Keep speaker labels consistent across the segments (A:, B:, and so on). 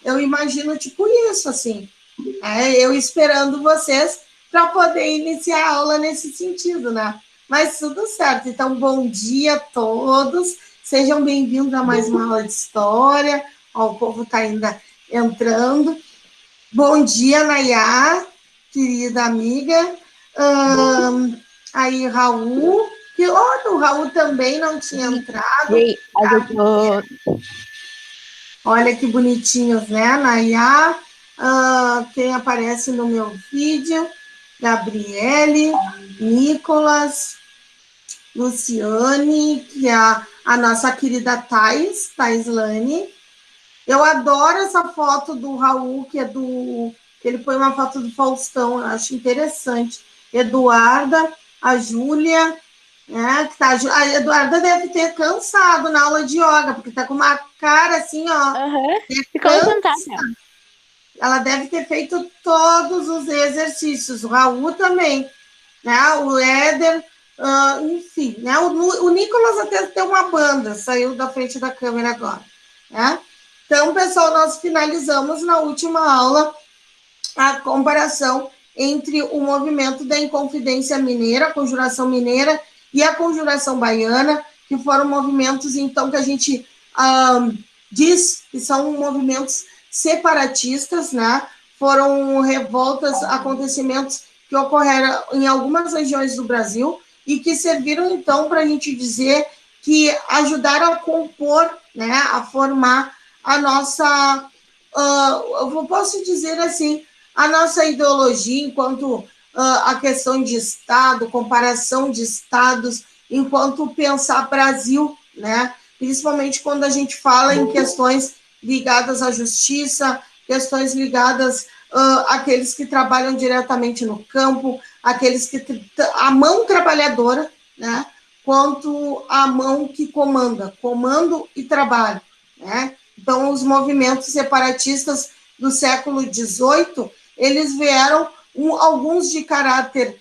A: eu imagino tipo isso, assim, eu esperando vocês para poder iniciar a aula nesse sentido, né? Mas tudo certo. Então, bom dia a todos. Sejam bem-vindos a mais uma aula de história. Ó, o povo está ainda entrando. Bom dia, Nayá, querida amiga. Aí, Raul. Que olha, o Raul também não tinha entrado. Olha que bonitinhos, né, Nayá? Quem aparece no meu vídeo? Gabriele, Nicolas, Luciane, que é a nossa querida Thaislane. Eu adoro essa foto do Raul, que ele põe uma foto do Faustão, eu acho interessante. Eduarda, a Júlia, né? Que tá, a Eduarda deve ter cansado na aula de yoga, porque tá com uma cara assim, ó.
B: Ficou sentada.
A: Ela deve ter feito todos os exercícios. O Raul também, né? O Éder, enfim, né? O Nicolas até tem uma banda, saiu da frente da câmera agora, né? Então, pessoal, nós finalizamos na última aula a comparação entre o movimento da Inconfidência Mineira, a Conjuração Mineira e a Conjuração Baiana, que foram movimentos, então, que a gente diz que são movimentos separatistas, né? Foram revoltas, acontecimentos que ocorreram em algumas regiões do Brasil e que serviram, então, para a gente dizer que ajudaram a compor, né, a formar a nossa, eu posso dizer assim, a nossa ideologia enquanto a questão de Estado, comparação de Estados, enquanto pensar Brasil, né? Principalmente quando a gente fala em questões ligadas à justiça, questões ligadas àqueles que trabalham diretamente no campo, aqueles que a mão trabalhadora, né? Quanto a mão que comando e trabalho, né? Então, os movimentos separatistas do século XVIII, eles vieram alguns de caráter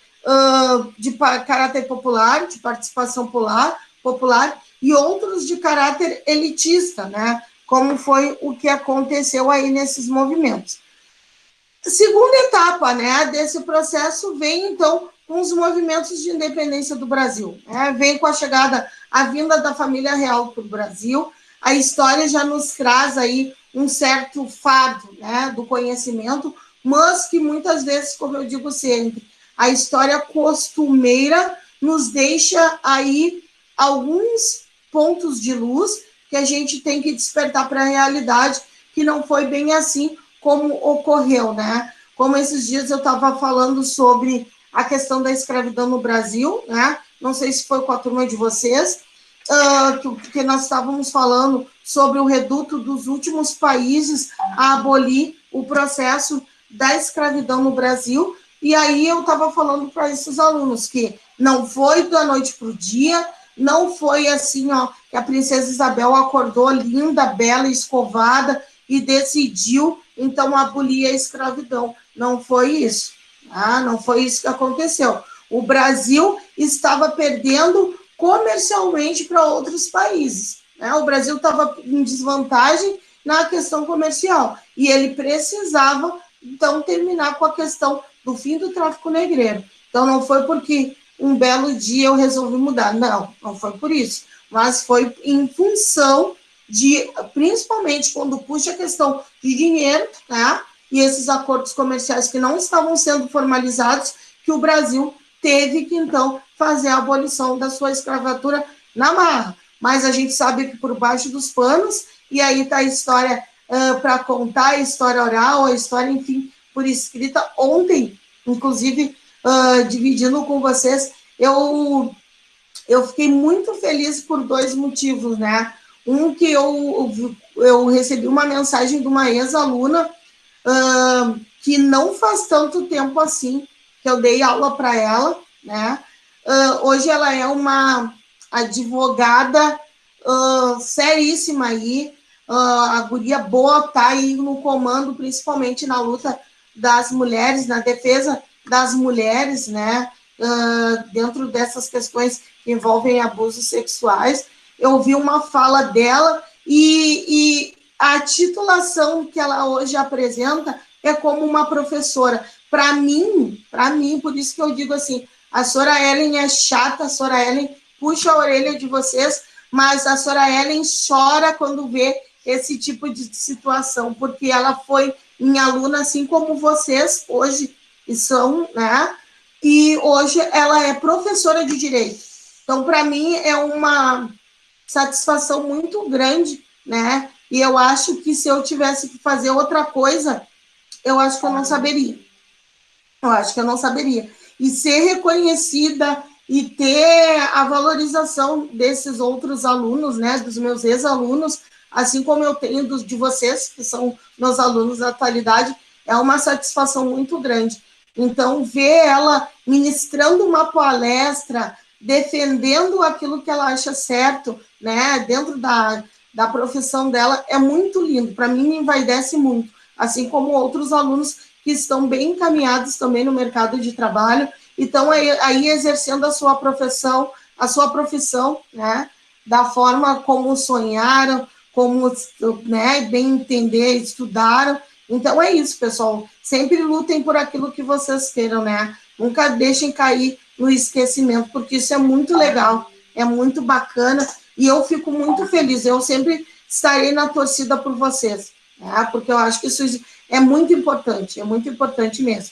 A: popular, de participação popular, e outros de caráter elitista, né? Como foi o que aconteceu aí nesses movimentos. Segunda etapa, né, desse processo vem, então, com os movimentos de independência do Brasil. Né? Vem com a vinda da família real para o Brasil. A história já nos traz aí um certo fardo, né, do conhecimento, mas que muitas vezes, como eu digo sempre, a história costumeira nos deixa aí alguns pontos de luz que a gente tem que despertar para a realidade, que não foi bem assim como ocorreu, né? Como esses dias eu estava falando sobre a questão da escravidão no Brasil, né? Não sei se foi com a turma de vocês, porque nós estávamos falando sobre o reduto dos últimos países a abolir o processo da escravidão no Brasil, e aí eu estava falando para esses alunos que não foi da noite para o dia, não foi assim, ó, que a princesa Isabel acordou linda, bela, escovada e decidiu, então, abolir a escravidão. Não foi isso. Não foi isso que aconteceu. O Brasil estava perdendo comercialmente para outros países. Né? O Brasil estava em desvantagem na questão comercial. E ele precisava, então, terminar com a questão do fim do tráfico negreiro. Então, não foi porque um belo dia eu resolvi mudar. Não, não foi por isso. Mas foi em função principalmente quando puxa a questão de dinheiro, tá? E esses acordos comerciais que não estavam sendo formalizados, que o Brasil teve que, então, fazer a abolição da sua escravatura na marra. Mas a gente sabe que por baixo dos panos, e aí está a história para contar, a história oral, a história, enfim, por escrita. Ontem, inclusive, dividindo com vocês, eu fiquei muito feliz por dois motivos, né? Um que eu recebi uma mensagem de uma ex-aluna que não faz tanto tempo assim que eu dei aula para ela, né? Hoje ela é uma advogada seríssima aí, a guria boa tá aí no comando, principalmente na luta das mulheres, na defesa das mulheres, né? Dentro dessas questões que envolvem abusos sexuais. Eu vi uma fala dela e a titulação que ela hoje apresenta é como uma professora. Para mim, por isso que eu digo assim, a Sora Ellen é chata, a Sora Ellen puxa a orelha de vocês, mas a Sora Ellen chora quando vê esse tipo de situação, porque ela foi minha aluna, assim como vocês hoje são, né? E hoje ela é professora de Direito. Então, para mim, é uma satisfação muito grande, né? E eu acho que se eu tivesse que fazer outra coisa, eu acho que eu não saberia. Eu acho que eu não saberia. E ser reconhecida e ter a valorização desses outros alunos, né, dos meus ex-alunos, assim como eu tenho dos de vocês, que são meus alunos da atualidade, é uma satisfação muito grande. Então, ver ela ministrando uma palestra, defendendo aquilo que ela acha certo, né, dentro da profissão dela, é muito lindo. Para mim, me envaidece muito, assim como outros alunos que estão bem encaminhados também no mercado de trabalho e estão aí exercendo a sua profissão, né, da forma como sonharam, como, né, bem entender, estudaram. Então é isso, pessoal. Sempre lutem por aquilo que vocês queiram, né? Nunca deixem cair no esquecimento, porque isso é muito legal, é muito bacana e eu fico muito feliz. Eu sempre estarei na torcida por vocês, né? Porque eu acho que isso é muito importante mesmo.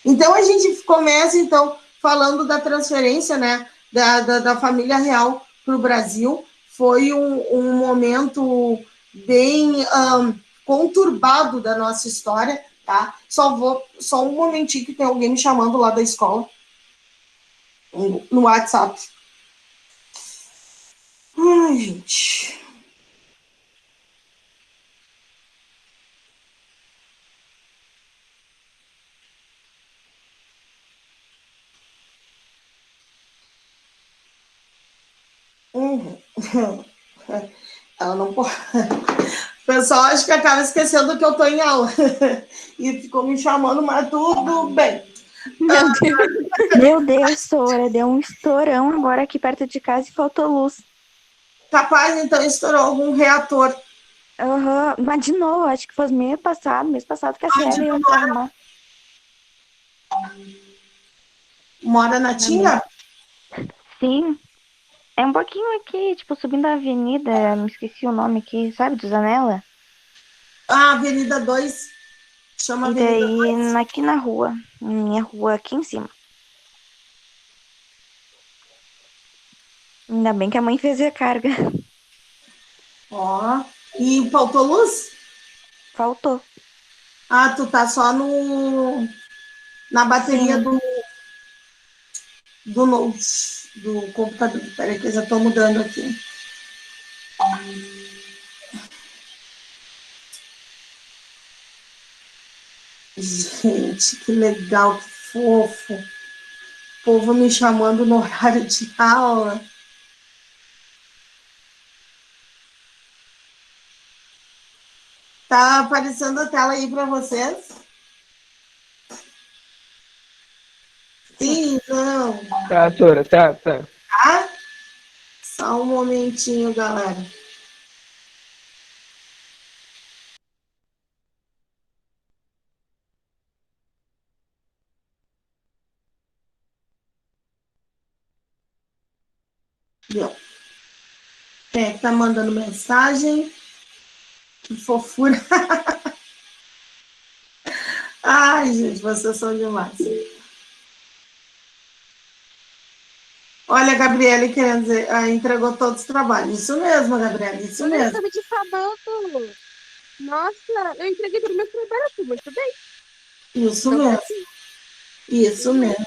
A: Então, a gente começa, então, falando da transferência, né, da família real para o Brasil. Foi um momento bem conturbado da nossa história, tá? Só um momentinho que tem alguém me chamando lá da escola, no WhatsApp. Ai, gente... Ela não pode. O pessoal acho que acaba esquecendo que eu estou em aula. E ficou me chamando, mas tudo bem.
B: Meu Deus, Sora, deu um estourão agora aqui perto de casa e faltou luz.
A: Capaz, então, estourou algum reator.
B: Uhum. Mas de novo, acho que foi mês passado que a Célia veio aqui arrumar.
A: Mora na Tinga?
B: Sim, é um pouquinho aqui, tipo, subindo a avenida, me esqueci o nome aqui, sabe, do Zanella?
A: Ah, Avenida 2. Chama
B: E
A: Avenida
B: daí,
A: 2.
B: aqui na rua, minha rua aqui em cima. Ainda bem que a mãe fez a carga.
A: Ó. E faltou luz?
B: Faltou.
A: Ah, tu tá só na bateria
B: Sim.
A: do note, do computador. Peraí que eu já tô mudando aqui. Gente, que legal, que fofo. O povo me chamando no horário de aula. Tá aparecendo a tela aí para vocês? Sim, não.
C: Tá, Sora, tá.
A: Tá? Só um momentinho, galera. Deu. Quem é que tá mandando mensagem? Que fofura. Ai, gente, vocês são demais. Olha, a Gabriele querendo dizer, entregou todos os trabalhos. Isso mesmo, Gabriele, isso
D: Eu nem
A: mesmo.
D: estava te falando. Nossa, eu entreguei todo o meu trabalho, muito bem.
A: Isso
D: Então,
A: mesmo.
D: assim,
A: Isso mesmo.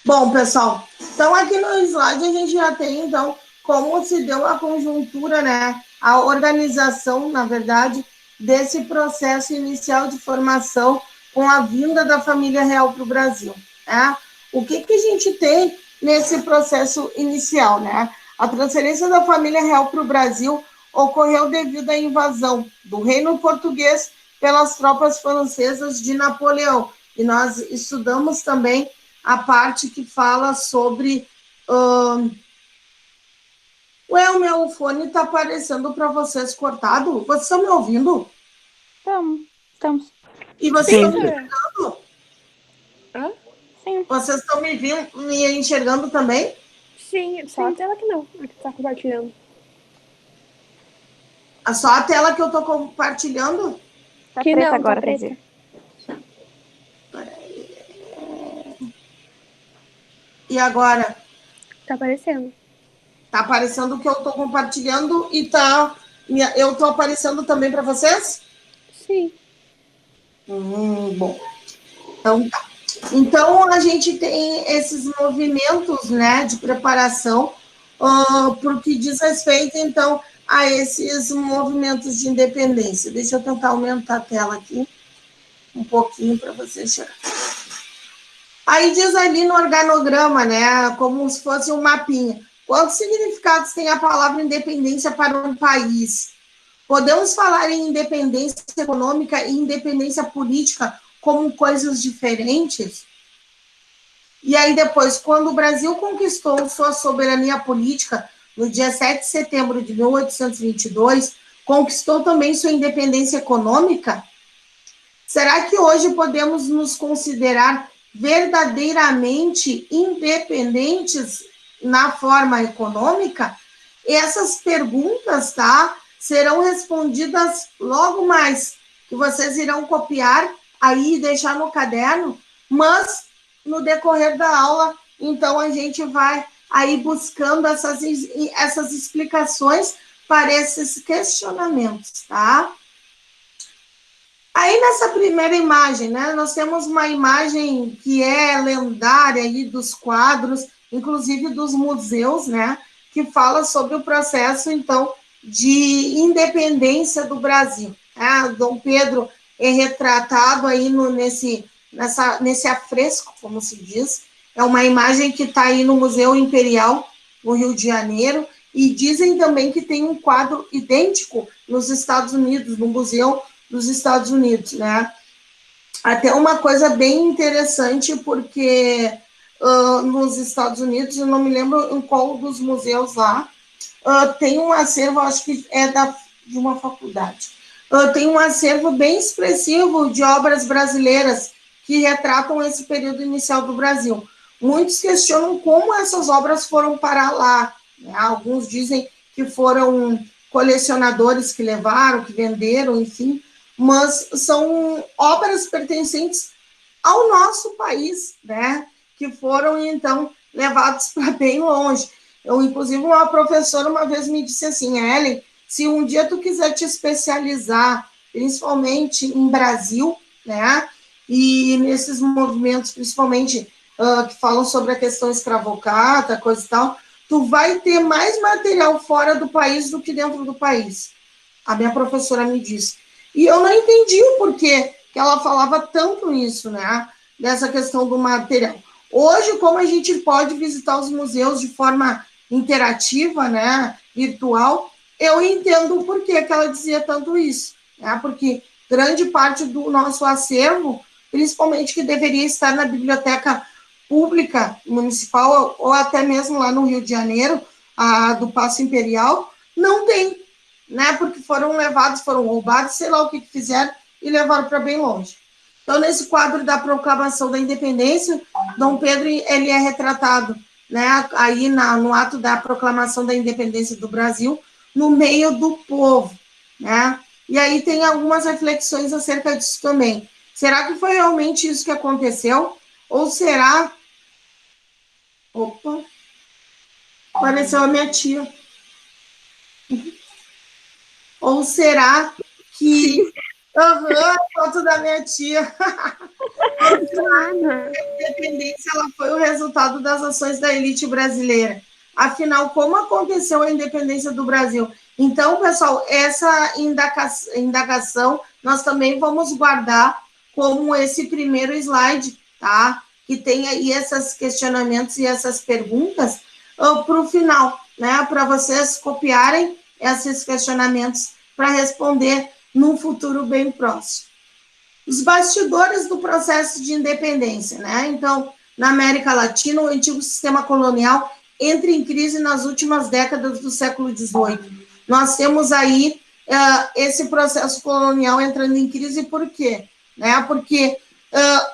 A: Bom, pessoal, então aqui no slide a gente já tem, então, como se deu a conjuntura, né? A organização, na verdade, desse processo inicial de formação com a vinda da família real para o Brasil, né? O que a gente tem nesse processo inicial, né? A transferência da família real para o Brasil ocorreu devido à invasão do Reino Português pelas tropas francesas de Napoleão. E nós estudamos também a parte que fala sobre Ué, o meu fone tá aparecendo para vocês cortado? Vocês estão me ouvindo?
B: Estamos.
A: E vocês estão me
D: Sim.
A: enxergando?
D: Hã?
B: Sim.
A: Vocês estão me enxergando também?
D: Sim, só a tela que não. A que tá compartilhando.
A: Só a tela que eu tô compartilhando?
B: Tá
D: Que
B: preta
D: não,
B: agora,
D: tá
B: quer
D: preta.
B: dizer.
A: E agora?
D: Tá aparecendo.
A: Tá aparecendo o que eu tô compartilhando e eu tô aparecendo também para vocês?
D: Sim.
A: Bom. Então tá. Então a gente tem esses movimentos, né, de preparação por que diz respeito, então, a esses movimentos de independência. Deixa eu tentar aumentar a tela aqui um pouquinho para você chegar. Aí diz ali no organograma, né, como se fosse um mapinha, quantos significados tem a palavra independência para um país? Podemos falar em independência econômica e independência política como coisas diferentes? E aí depois, quando o Brasil conquistou sua soberania política, no dia 7 de setembro de 1822, conquistou também sua independência econômica? Será que hoje podemos nos considerar verdadeiramente independentes na forma econômica? Essas perguntas, tá, serão respondidas logo mais, que vocês irão copiar aí e deixar no caderno, mas no decorrer da aula, então a gente vai aí buscando essas explicações para esses questionamentos, tá? Aí nessa primeira imagem, né, nós temos uma imagem que é lendária aí dos quadros, inclusive dos museus, né, que fala sobre o processo, então, de independência do Brasil. Né? Dom Pedro é retratado aí nesse afresco, como se diz, é uma imagem que está aí no Museu Imperial, no Rio de Janeiro, e dizem também que tem um quadro idêntico nos Estados Unidos, no Museu dos Estados Unidos, né? Até uma coisa bem interessante, porque nos Estados Unidos, eu não me lembro em qual dos museus lá, tem um acervo, acho que é de uma faculdade, tem um acervo bem expressivo de obras brasileiras que retratam esse período inicial do Brasil. Muitos questionam como essas obras foram parar lá, né? Alguns dizem que foram colecionadores que levaram, que venderam, enfim, mas são obras pertencentes ao nosso país, né? Que foram, então, levados para bem longe. Eu, inclusive, uma professora uma vez me disse assim, Ellen, se um dia tu quiser te especializar, principalmente em Brasil, né? E nesses movimentos, principalmente, que falam sobre a questão escravocrata, coisa e tal, tu vai ter mais material fora do país do que dentro do país. A minha professora me disse. E eu não entendi o porquê que ela falava tanto isso, né? Dessa questão do material. Hoje, como a gente pode visitar os museus de forma interativa, né? Virtual, eu entendo o porquê que ela dizia tanto isso, né? Porque grande parte do nosso acervo, principalmente que deveria estar na biblioteca pública municipal ou até mesmo lá no Rio de Janeiro, a do Paço Imperial, não tem, né? Porque foram levados, foram roubados, sei lá o que fizeram e levaram para bem longe. Então, nesse quadro da proclamação da independência, Dom Pedro ele é retratado, né? Aí no ato da proclamação da independência do Brasil, no meio do povo, né? E aí tem algumas reflexões acerca disso também. Será que foi realmente isso que aconteceu? Ou será... Opa! Apareceu a minha tia. Ou será que... foto da minha tia. A independência ela foi o resultado das ações da elite brasileira. Afinal, como aconteceu a independência do Brasil? Então, pessoal, essa indagação nós também vamos guardar como esse primeiro slide, tá? Que tem aí esses questionamentos e essas perguntas para o final, né? Para vocês copiarem esses questionamentos para responder num futuro bem próximo. Os bastidores do processo de independência, né? Então, na América Latina, o antigo sistema colonial entra em crise nas últimas décadas do século XVIII. Nós temos aí esse processo colonial entrando em crise, por quê? Né? Porque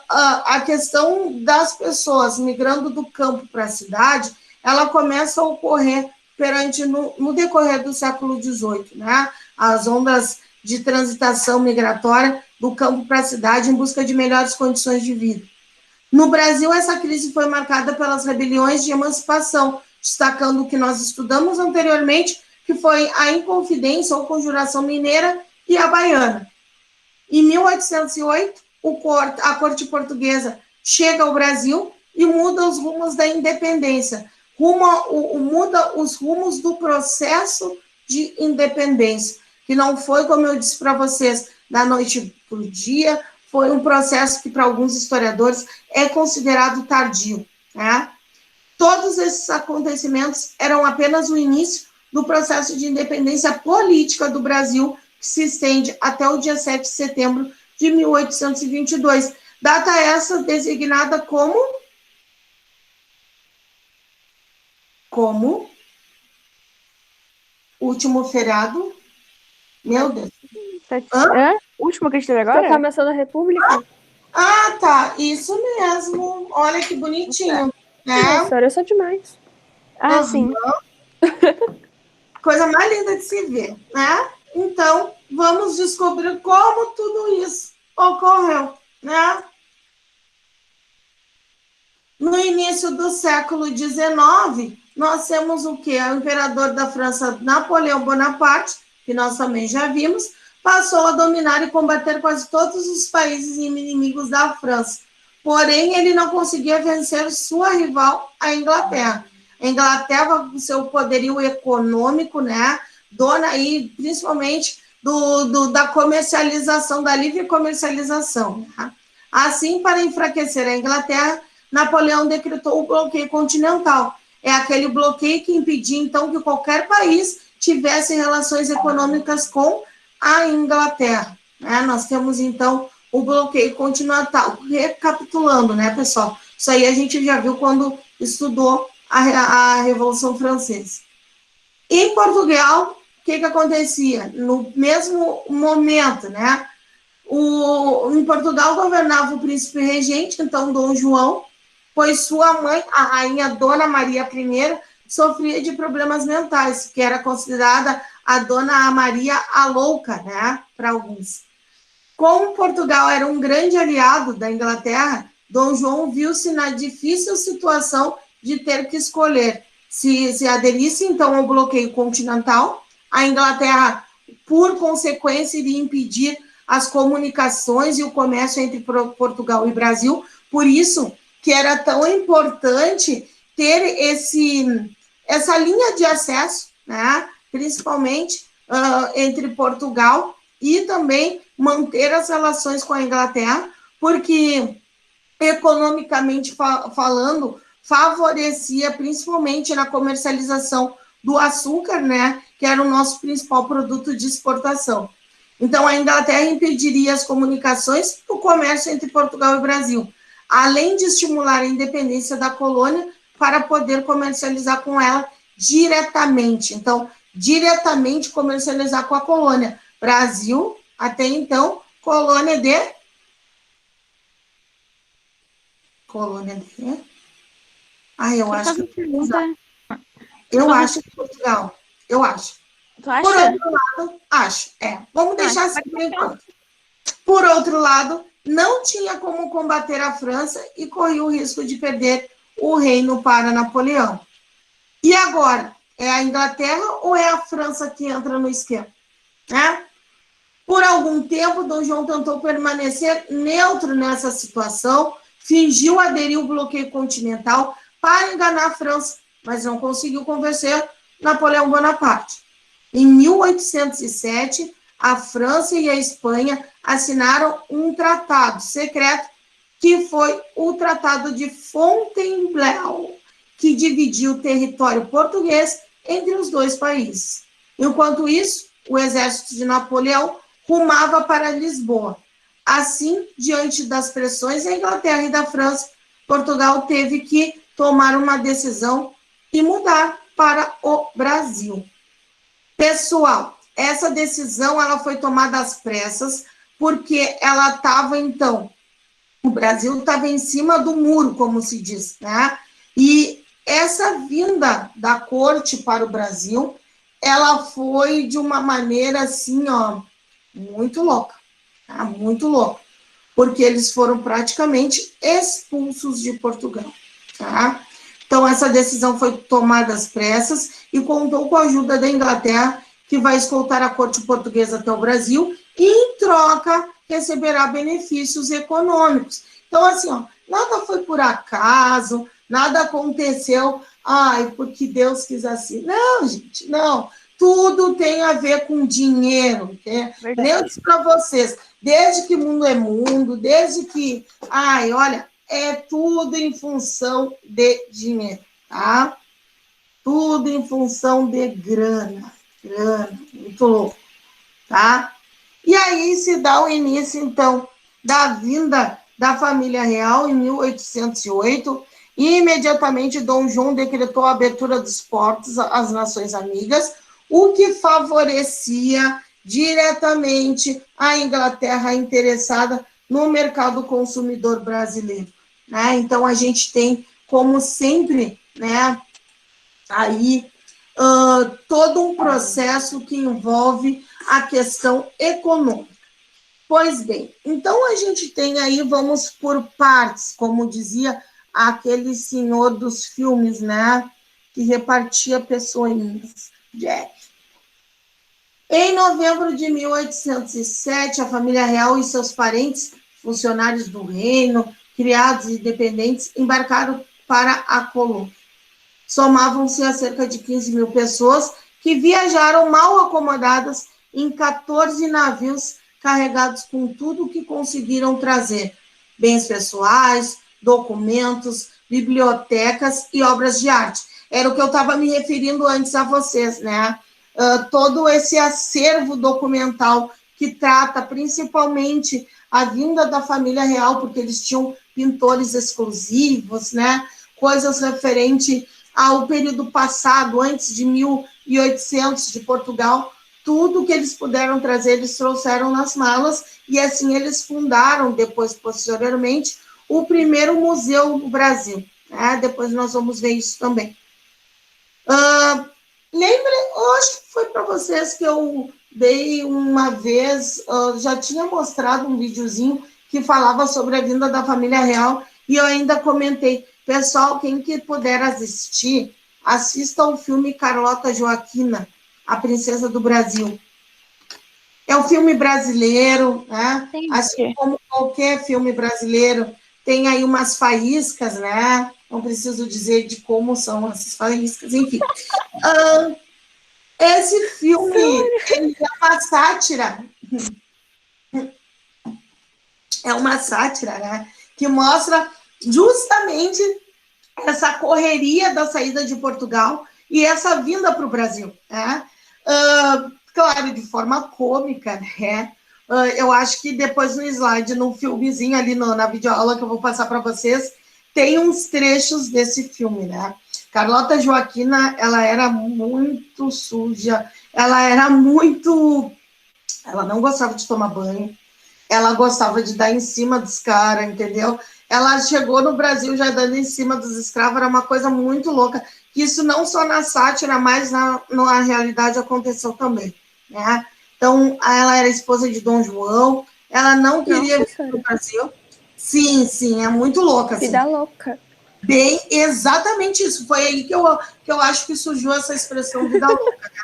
A: a questão das pessoas migrando do campo para a cidade, ela começa a ocorrer no decorrer do século XVIII, né? As ondas de transitação migratória do campo para a cidade em busca de melhores condições de vida. No Brasil, essa crise foi marcada pelas rebeliões de emancipação, destacando o que nós estudamos anteriormente, que foi a Inconfidência ou Conjuração Mineira e a Baiana. Em 1808, a corte portuguesa chega ao Brasil e muda os rumos da independência, muda os rumos do processo de independência, que não foi, como eu disse para vocês, da noite para o dia, foi um processo que, para alguns historiadores, é considerado tardio. Né? Todos esses acontecimentos eram apenas o início do processo de independência política do Brasil, que se estende até o dia 7 de setembro de 1822. Data essa designada como último feriado. Meu Deus.
B: Último que a gente teve agora?
D: Proclamação da República.
A: Ah, tá. Isso mesmo. Olha que bonitinho. Né?
D: Nossa, olha só demais.
B: Sim.
A: Coisa mais linda de se ver, né? Então, vamos descobrir como tudo isso ocorreu, né? No início do século XIX, nós temos o quê? O imperador da França, Napoleão Bonaparte, que nós também já vimos, passou a dominar e combater quase todos os países inimigos da França. Porém, ele não conseguia vencer sua rival, a Inglaterra. A Inglaterra, com seu poderio econômico, né, dona aí, principalmente, da comercialização, da livre comercialização. Né? Assim, para enfraquecer a Inglaterra, Napoleão decretou o bloqueio continental. É aquele bloqueio que impedia, então, que qualquer país tivesse relações econômicas com a Inglaterra. Né? Nós temos, então, o bloqueio continental. Recapitulando, né, pessoal? Isso aí a gente já viu quando estudou a Revolução Francesa. Em Portugal, o que acontecia? No mesmo momento, né? Em Portugal governava o príncipe regente, então Dom João, pois sua mãe, a rainha Dona Maria I, sofria de problemas mentais, que era considerada a Dona Maria a Louca, né? Para alguns. Como Portugal era um grande aliado da Inglaterra, Dom João viu-se na difícil situação de ter que escolher se aderisse, então, ao bloqueio continental. A Inglaterra, por consequência, iria impedir as comunicações e o comércio entre Portugal e Brasil. Por isso que era tão importante ter essa linha de acesso, né, principalmente entre Portugal e também manter as relações com a Inglaterra, porque, economicamente falando, favorecia principalmente na comercialização do açúcar, né, que era o nosso principal produto de exportação. Então, a Inglaterra impediria as comunicações e o comércio entre Portugal e Brasil, além de estimular a independência da colônia para poder comercializar com ela diretamente. Então, diretamente comercializar com a colônia. Brasil, até então, colônia de eu acho que Portugal. Eu acho.
B: Tu acha?
A: Por outro lado, acho. Vamos deixar assim por enquanto. Por outro lado, não tinha como combater a França e corria o risco de perder o reino para Napoleão. E agora? É a Inglaterra ou é a França que entra no esquema? Né? Por algum tempo, Dom João tentou permanecer neutro nessa situação, fingiu aderir ao bloqueio continental para enganar a França, mas não conseguiu convencer Napoleão Bonaparte. Em 1807, a França e a Espanha assinaram um tratado secreto, que foi o Tratado de Fontainebleau, que dividiu o território português entre os dois países. Enquanto isso, o exército de Napoleão rumava para Lisboa. Assim, diante das pressões da Inglaterra e da França, Portugal teve que tomar uma decisão e mudar para o Brasil. Pessoal, essa decisão ela foi tomada às pressas, porque ela estava, então, o Brasil estava em cima do muro, como se diz, né? E essa vinda da corte para o Brasil, ela foi de uma maneira assim, ó, muito louca, tá? Muito louca, porque eles foram praticamente expulsos de Portugal, tá? Então, essa decisão foi tomada às pressas e contou com a ajuda da Inglaterra, que vai escoltar a corte portuguesa até o Brasil e, em troca, receberá benefícios econômicos. Então, assim, ó, nada foi por acaso, nada aconteceu, ai, porque Deus quis assim. Não, gente, não. Tudo tem a ver com dinheiro. Né? Eu disse para vocês, desde que mundo é mundo, desde que, ai, olha, é tudo em função de dinheiro, tá? Tudo em função de grana, muito louco, tá? E aí se dá o início, então, da vinda da família real em 1808, e imediatamente Dom João decretou a abertura dos portos às nações amigas, o que favorecia diretamente a Inglaterra interessada no mercado consumidor brasileiro. Né? Então, a gente tem, como sempre, né, aí todo um processo que envolve a questão econômica. Pois bem, então a gente tem aí, vamos por partes, como dizia aquele senhor dos filmes, né, que repartia pessoinhas, Jack. Em novembro de 1807, a família real e seus parentes, funcionários do reino, criados e dependentes, embarcaram para a Colômbia. Somavam-se a cerca de 15 mil pessoas que viajaram mal acomodadas em 14 navios carregados com tudo o que conseguiram trazer: bens pessoais, documentos, bibliotecas e obras de arte. Era o que eu estava me referindo antes a vocês, né? Todo esse acervo documental que trata principalmente a vinda da família real, porque eles tinham pintores exclusivos, né? Coisas referentes ao período passado, antes de 1800, de Portugal, tudo que eles puderam trazer, eles trouxeram nas malas, e assim eles fundaram, depois, posteriormente, o primeiro museu no Brasil. Né? Depois nós vamos ver isso também. Eu acho que foi para vocês que eu dei uma vez, já tinha mostrado um videozinho que falava sobre a vinda da família real, e eu ainda comentei, pessoal, quem que puder assistir, assista ao filme Carlota Joaquina, a Princesa do Brasil. É um filme brasileiro, né? Assim como qualquer filme brasileiro, tem aí umas faíscas, né? Não preciso dizer de como são essas faíscas, enfim. Esse filme ele é uma sátira. É uma sátira, né? Que mostra justamente essa correria da saída de Portugal e essa vinda para o Brasil, né? Claro, de forma cômica, né? Eu acho que depois no slide, no filmezinho ali na videoaula que eu vou passar para vocês, tem uns trechos desse filme, né? Carlota Joaquina, ela era muito suja, ela não gostava de tomar banho, ela gostava de dar em cima dos caras, entendeu? Ela chegou no Brasil já dando em cima dos escravos, era uma coisa muito louca. Isso não só na sátira, mas na realidade aconteceu também, né? Então, ela era esposa de Dom João, ela não queria vir para o Brasil. Sim, é muito louca. Assim.
D: Vida louca.
A: Bem, exatamente isso. Foi aí que eu acho que surgiu essa expressão vida louca. Né?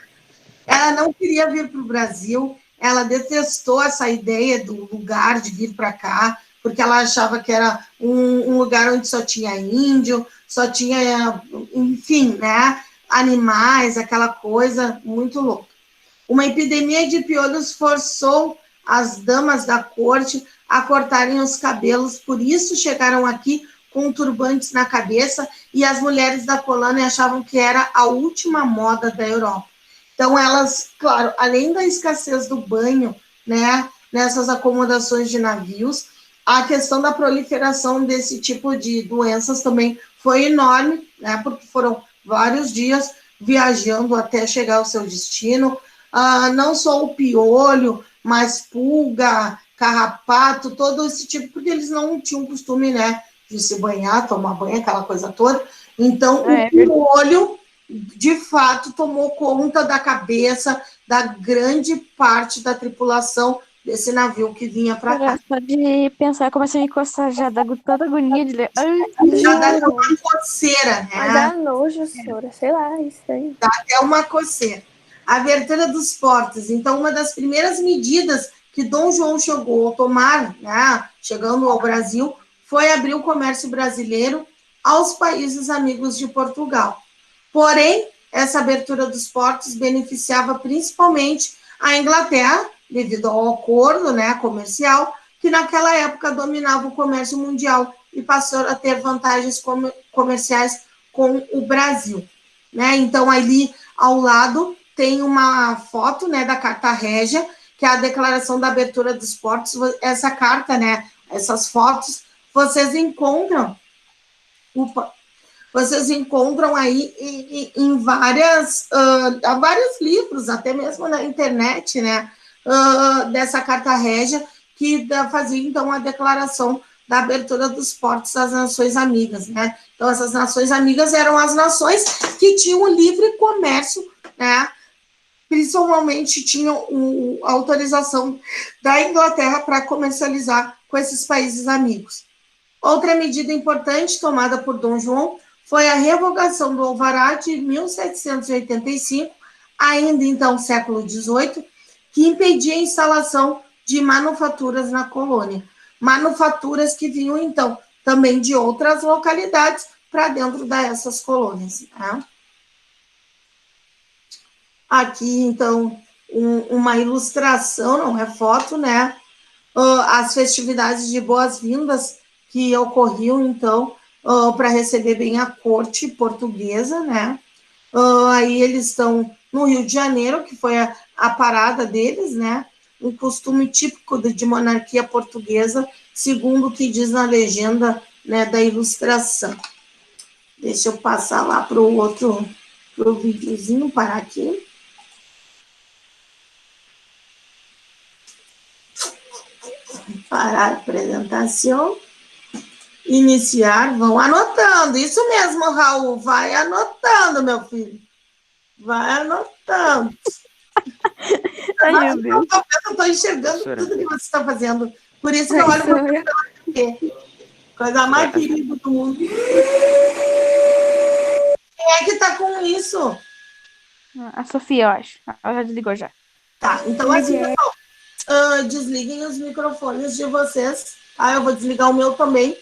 A: Ela não queria vir para o Brasil, ela detestou essa ideia do lugar de vir para cá, porque ela achava que era um lugar onde só tinha índio, só tinha, enfim, né, animais, aquela coisa muito louca. Uma epidemia de piolhos forçou as damas da corte a cortarem os cabelos, por isso chegaram aqui com turbantes na cabeça, e as mulheres da colônia achavam que era a última moda da Europa. Então, elas, claro, além da escassez do banho, né, nessas acomodações de navios, a questão da proliferação desse tipo de doenças também foi enorme, né, porque foram vários dias viajando até chegar ao seu destino. Não só o piolho, mas pulga, carrapato, todo esse tipo, porque eles não tinham costume, né, de se banhar, tomar banho, aquela coisa toda. Então, o piolho, de fato, tomou conta da cabeça da grande parte da tripulação desse navio que vinha para cá.
B: Só de pensar, começa a me coçar, já dá tanta agonia de ler.
A: Já dá até uma coceira, né?
D: Mas dá nojo, senhora, sei lá, isso aí.
A: Dá até uma coceira. A abertura dos portos. Então, uma das primeiras medidas que Dom João chegou a tomar, né, chegando ao Brasil, foi abrir o comércio brasileiro aos países amigos de Portugal. Porém, essa abertura dos portos beneficiava principalmente a Inglaterra, devido ao acordo, né, comercial, que naquela época dominava o comércio mundial e passou a ter vantagens comerciais com o Brasil. Né? Então, ali ao lado tem uma foto, né, da Carta Régia, que é a declaração da abertura dos portos. Essa carta, né, essas fotos, vocês encontram aí em vários livros, até mesmo na internet, né, dessa Carta Régia, que fazia, então, a declaração da abertura dos portos às nações amigas, né? Então, essas nações amigas eram as nações que tinham o livre comércio, né? Principalmente tinham a autorização da Inglaterra para comercializar com esses países amigos. Outra medida importante tomada por Dom João foi a revogação do Alvará de 1785, ainda então século XVIII, que impedia a instalação de manufaturas na colônia. Manufaturas que vinham, então, também de outras localidades para dentro dessas colônias. Né? Aqui, então, uma ilustração, não é foto, né? As festividades de boas-vindas que ocorriam, então, para receber bem a corte portuguesa, né? Aí eles estão no Rio de Janeiro, que foi a parada deles, né? Um costume típico de monarquia portuguesa, segundo o que diz na legenda, né, da ilustração. Deixa eu passar lá para o outro, para o videozinho, parar aqui. Parar a apresentação. Iniciar, vão anotando. Isso mesmo, Raul, vai anotando, meu filho. Vai anotando.
B: Ai, meu Deus.
A: Eu estou enxergando tudo que você está fazendo. Por isso que eu olho para você. Coisa mais querida do mundo. Quem é que está com isso?
B: A Sofia, eu acho. Ela já desligou já.
A: Tá, então assim, pessoal, desliguem os microfones de vocês. Tá? Eu vou desligar o meu também,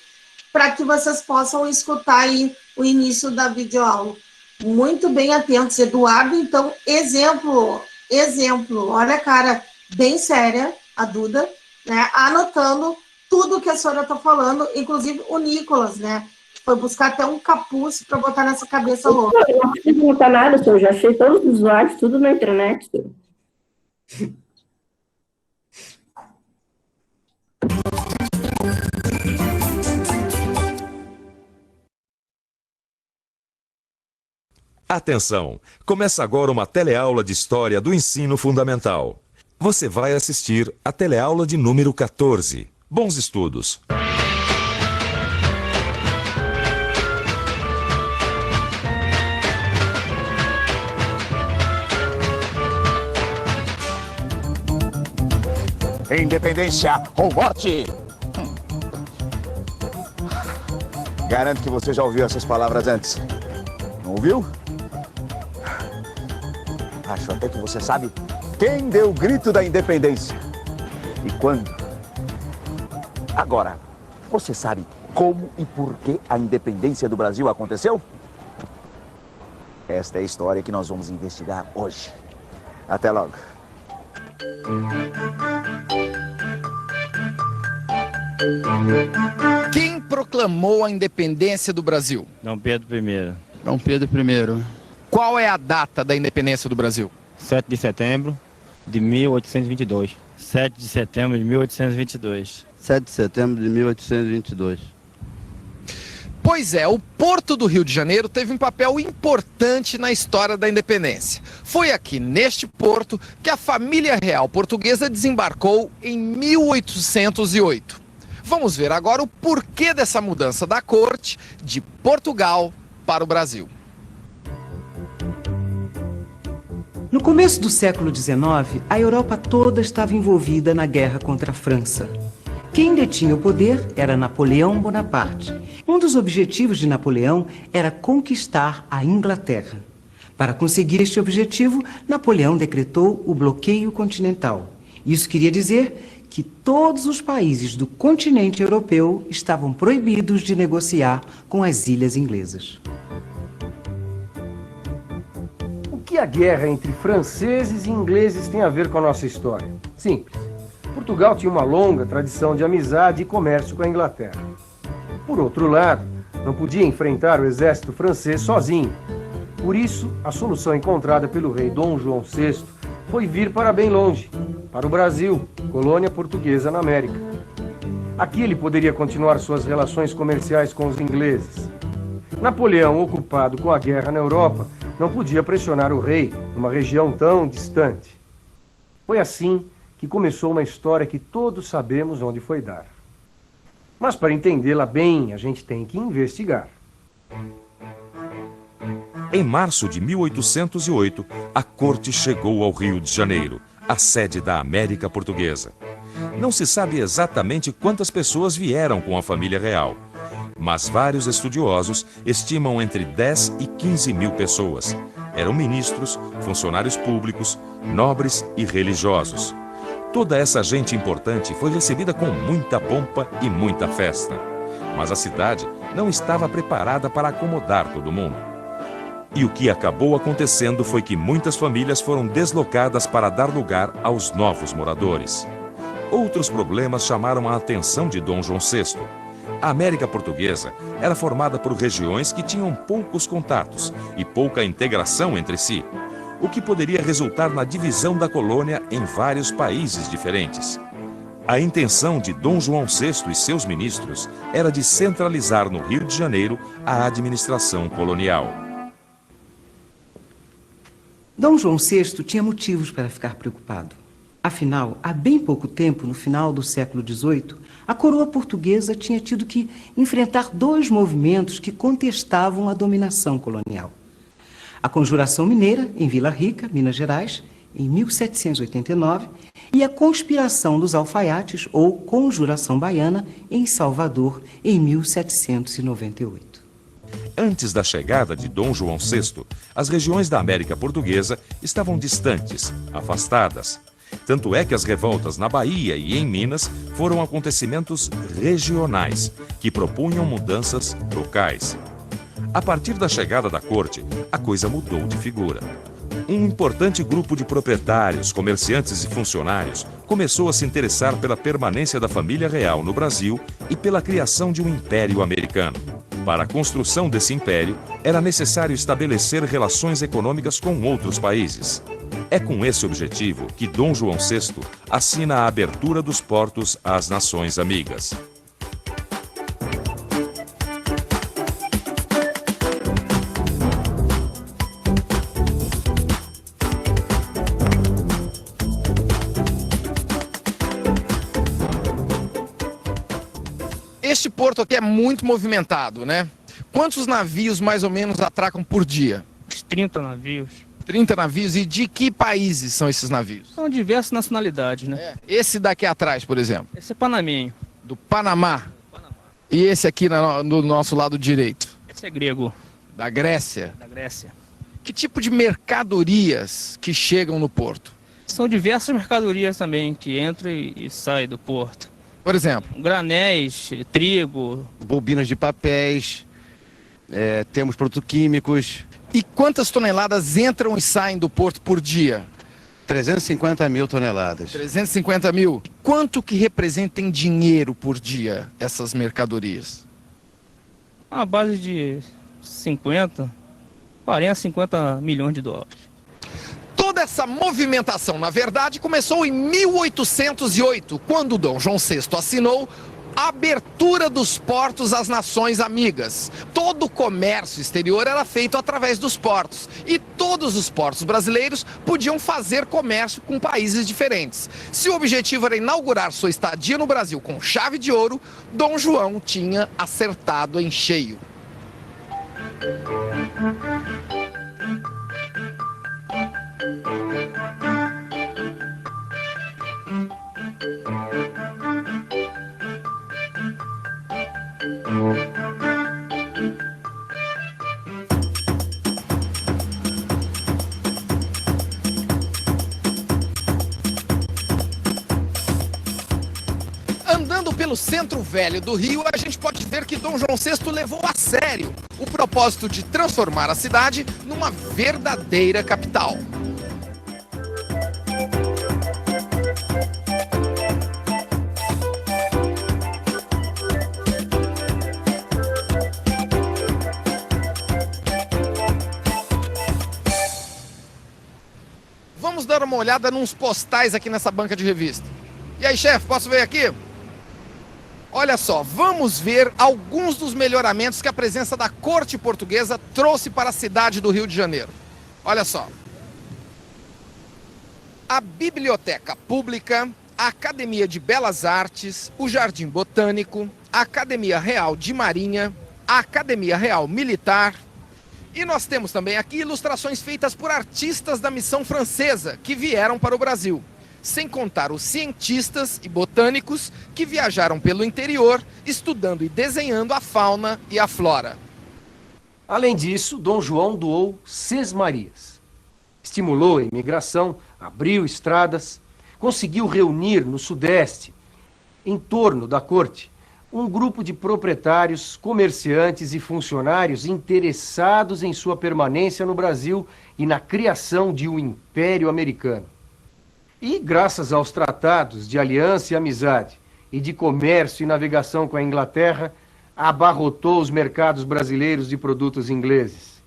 A: para que vocês possam escutar aí o início da videoaula. Muito bem atentos, Eduardo. Então, exemplo. Olha a cara bem séria, a Duda, né? Anotando tudo que a senhora está falando, inclusive o Nicolas, né? Foi buscar até um capuz para botar nessa cabeça louca.
C: Eu não preciso botar nada, senhor. Já achei todos os usuários, tudo na internet, senhor.
E: Atenção! Começa agora uma teleaula de História do Ensino Fundamental. Você vai assistir a teleaula de número 14. Bons estudos!
F: Independência ou morte! Garanto que você já ouviu essas palavras antes. Não ouviu? Acho até que você sabe quem deu o grito da independência e quando. Agora, você sabe como e por que a independência do Brasil aconteceu? Esta é a história que nós vamos investigar hoje. Até logo.
G: Quem proclamou a independência do Brasil?
H: Dom Pedro I.
G: Dom Pedro I. Qual é a data da independência do Brasil?
H: 7 de setembro de 1822. 7 de setembro de 1822.
I: 7 de setembro de 1822.
G: Pois é, o Porto do Rio de Janeiro teve um papel importante na história da independência. Foi aqui, neste porto, que a família real portuguesa desembarcou em 1808. Vamos ver agora o porquê dessa mudança da corte de Portugal para o Brasil.
I: No começo do século XIX, a Europa toda estava envolvida na guerra contra a França. Quem detinha o poder era Napoleão Bonaparte. Um dos objetivos de Napoleão era conquistar a Inglaterra. Para conseguir este objetivo, Napoleão decretou o bloqueio continental. Isso queria dizer que todos os países do continente europeu estavam proibidos de negociar com as ilhas inglesas.
J: O que a guerra entre franceses e ingleses tem a ver com a nossa história? Simples. Portugal tinha uma longa tradição de amizade e comércio com a Inglaterra. Por outro lado, não podia enfrentar o exército francês sozinho. Por isso, a solução encontrada pelo rei Dom João VI foi vir para bem longe, para o Brasil, colônia portuguesa na América. Aqui ele poderia continuar suas relações comerciais com os ingleses. Napoleão, ocupado com a guerra na Europa, não podia pressionar o rei numa região tão distante. Foi assim que começou uma história que todos sabemos onde foi dar. Mas para entendê-la bem, a gente tem que investigar.
E: Em março de 1808, a corte chegou ao Rio de Janeiro, a sede da América Portuguesa. Não se sabe exatamente quantas pessoas vieram com a família real, mas vários estudiosos estimam entre 10 e 15 mil pessoas. Eram ministros, funcionários públicos, nobres e religiosos. Toda essa gente importante foi recebida com muita pompa e muita festa. Mas a cidade não estava preparada para acomodar todo mundo. E o que acabou acontecendo foi que muitas famílias foram deslocadas para dar lugar aos novos moradores. Outros problemas chamaram a atenção de Dom João VI. A América Portuguesa era formada por regiões que tinham poucos contatos e pouca integração entre si, o que poderia resultar na divisão da colônia em vários países diferentes. A intenção de Dom João VI e seus ministros era de centralizar no Rio de Janeiro a administração colonial.
I: Dom João VI tinha motivos para ficar preocupado. Afinal, há bem pouco tempo, no final do século XVIII, a coroa portuguesa tinha tido que enfrentar dois movimentos que contestavam a dominação colonial. A Conjuração Mineira, em Vila Rica, Minas Gerais, em 1789, e a Conspiração dos Alfaiates, ou Conjuração Baiana, em Salvador, em 1798.
E: Antes da chegada de Dom João VI, as regiões da América Portuguesa estavam distantes, afastadas. Tanto é que as revoltas na Bahia e em Minas foram acontecimentos regionais, que propunham mudanças locais. A partir da chegada da corte, a coisa mudou de figura. Um importante grupo de proprietários, comerciantes e funcionários começou a se interessar pela permanência da família real no Brasil e pela criação de um império americano. Para a construção desse império, era necessário estabelecer relações econômicas com outros países. É com esse objetivo que Dom João VI assina a abertura dos portos às nações amigas.
G: Este porto aqui é muito movimentado, né? Quantos navios mais ou menos atracam por dia?
H: 30 navios.
G: 30 navios. E de que países são esses navios?
H: São diversas nacionalidades, né?
G: Esse daqui atrás, por exemplo?
H: Esse é panamenho.
G: Do Panamá. E esse aqui no nosso lado direito?
H: Esse é grego.
G: Da Grécia?
H: Da Grécia.
G: Que tipo de mercadorias que chegam no porto?
H: São diversas mercadorias também que entram e saem do porto.
G: Por exemplo?
H: Granéis, trigo.
F: Bobinas de papéis, temos produtos químicos.
G: E quantas toneladas entram e saem do porto por dia?
F: 350 mil toneladas.
G: 350 mil. Quanto que representa em dinheiro por dia essas mercadorias?
H: A base de 40, 50 milhões de dólares.
G: Toda essa movimentação, na verdade, começou em 1808, quando Dom João VI assinou A abertura dos portos às nações amigas. Todo o comércio exterior era feito através dos portos. E todos os portos brasileiros podiam fazer comércio com países diferentes. Se o objetivo era inaugurar sua estadia no Brasil com chave de ouro, Dom João tinha acertado em cheio. Andando pelo centro velho do Rio, a gente pode ver que Dom João VI levou a sério o propósito de transformar a cidade numa verdadeira capital. Vamos dar uma olhada nos postais aqui nessa banca de revista. E aí, chefe, posso ver aqui? Olha só, vamos ver alguns dos melhoramentos que a presença da corte portuguesa trouxe para a cidade do Rio de Janeiro. Olha só. A Biblioteca Pública, a Academia de Belas Artes, o Jardim Botânico, a Academia Real de Marinha, a Academia Real Militar. E nós temos também aqui ilustrações feitas por artistas da missão francesa que vieram para o Brasil. Sem contar os cientistas e botânicos que viajaram pelo interior, estudando e desenhando a fauna e a flora.
J: Além disso, Dom João doou sesmarias. Estimulou a imigração, abriu estradas, conseguiu reunir no Sudeste, em torno da corte, um grupo de proprietários, comerciantes e funcionários interessados em sua permanência no Brasil e na criação de um império americano. E, graças aos tratados de aliança e amizade e de comércio e navegação com a Inglaterra, abarrotou os mercados brasileiros de produtos ingleses.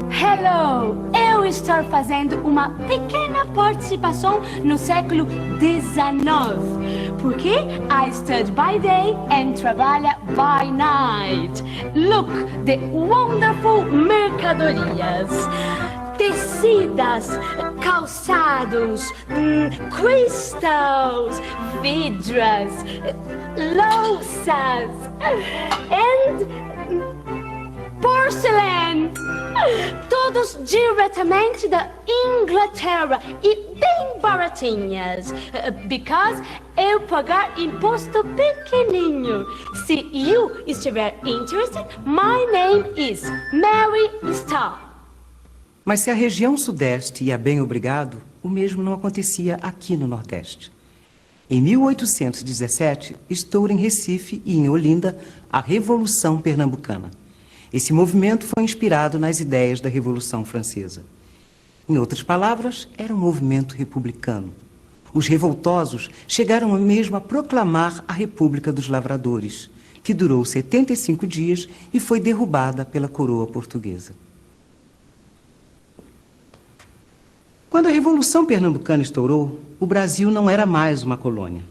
K: Hello! Eu estou fazendo uma pequena participação no século XIX, porque I study by day and trabalha by night. Look, the wonderful mercadorias. Tecidas, calçados, crystals, vidras, louças and porcelain. Todos diretamente da Inglaterra e bem baratinhas, because eu pagar imposto pequenininho. Se you estiver interested, my name is Mary Starr.
I: Mas se a região sudeste ia bem obrigado, o mesmo não acontecia aqui no Nordeste. Em 1817, estoura em Recife e em Olinda a Revolução Pernambucana. Esse movimento foi inspirado nas ideias da Revolução Francesa. Em outras palavras, era um movimento republicano. Os revoltosos chegaram mesmo a proclamar a República dos Lavradores, que durou 75 dias e foi derrubada pela coroa portuguesa. Quando a Revolução Pernambucana estourou, o Brasil não era mais uma colônia.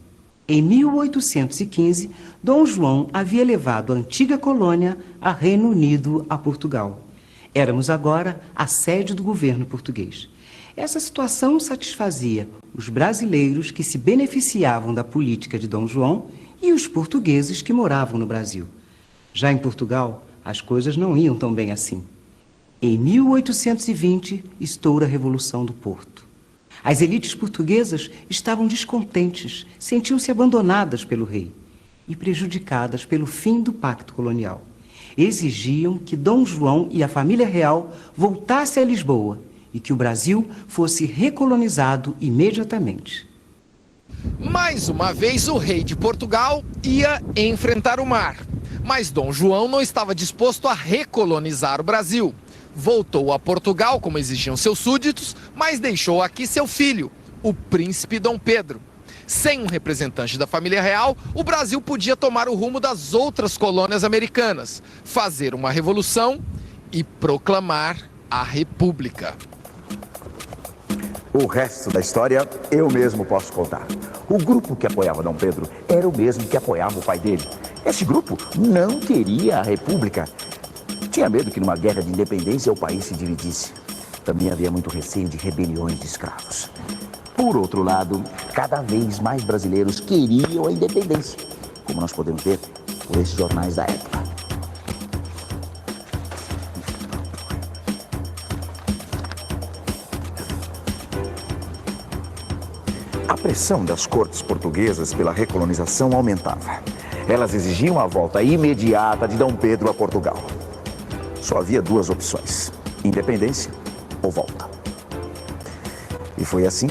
I: Em 1815, Dom João havia levado a antiga colônia a Reino Unido, a Portugal. Éramos agora a sede do governo português. Essa situação satisfazia os brasileiros que se beneficiavam da política de Dom João e os portugueses que moravam no Brasil. Já em Portugal, as coisas não iam tão bem assim. Em 1820, estoura a Revolução do Porto. As elites portuguesas estavam descontentes, sentiam-se abandonadas pelo rei e prejudicadas pelo fim do pacto colonial. Exigiam que Dom João e a família real voltassem a Lisboa e que o Brasil fosse recolonizado imediatamente.
G: Mais uma vez, o rei de Portugal ia enfrentar o mar. Mas Dom João não estava disposto a recolonizar o Brasil. Voltou a Portugal, como exigiam seus súditos, mas deixou aqui seu filho, o príncipe Dom Pedro. Sem um representante da família real, o Brasil podia tomar o rumo das outras colônias americanas, fazer uma revolução e proclamar a República.
F: O resto da história eu mesmo posso contar. O grupo que apoiava Dom Pedro era o mesmo que apoiava o pai dele. Esse grupo não queria a república. Tinha medo que numa guerra de independência o país se dividisse. Também havia muito receio de rebeliões de escravos. Por outro lado, cada vez mais brasileiros queriam a independência, como nós podemos ver por esses jornais da época. A pressão das cortes portuguesas pela recolonização aumentava. Elas exigiam a volta imediata de Dom Pedro a Portugal. Só havia duas opções: independência ou volta. E foi assim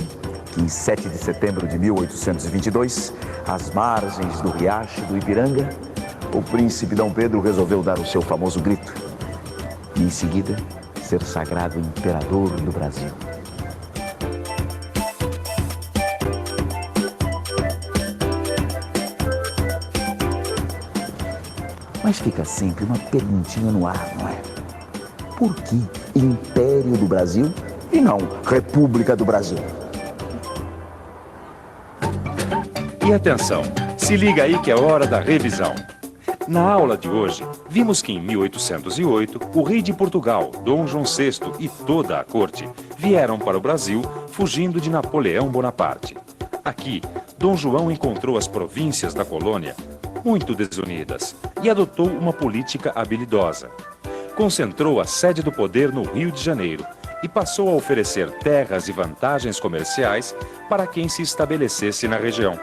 F: que, em 7 de setembro de 1822, às margens do riacho do Ipiranga, o príncipe Dom Pedro resolveu dar o seu famoso grito e, em seguida, ser sagrado imperador do Brasil. Mas fica sempre uma perguntinha no ar, não é? Por que Império do Brasil e não República do Brasil?
E: E atenção, se liga aí que é hora da revisão. Na aula de hoje, vimos que em 1808, o rei de Portugal, Dom João VI e toda a corte vieram para o Brasil fugindo de Napoleão Bonaparte. Aqui, Dom João encontrou as províncias da colônia muito desunidas e adotou uma política habilidosa. Concentrou a sede do poder no Rio de Janeiro e passou a oferecer terras e vantagens comerciais para quem se estabelecesse na região.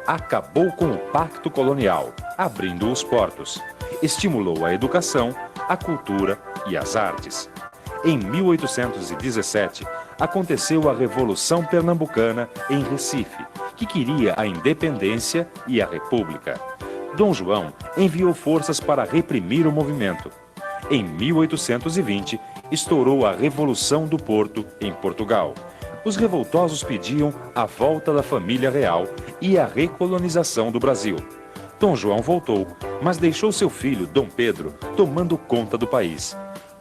E: Acabou com o pacto colonial, abrindo os portos. Estimulou a educação, a cultura e as artes. Em 1817, aconteceu a Revolução Pernambucana em Recife, que queria a independência e a república. Dom João enviou forças para reprimir o movimento. Em 1820, estourou a Revolução do Porto, em Portugal. Os revoltosos pediam a volta da família real e a recolonização do Brasil. Dom João voltou, mas deixou seu filho, Dom Pedro, tomando conta do país.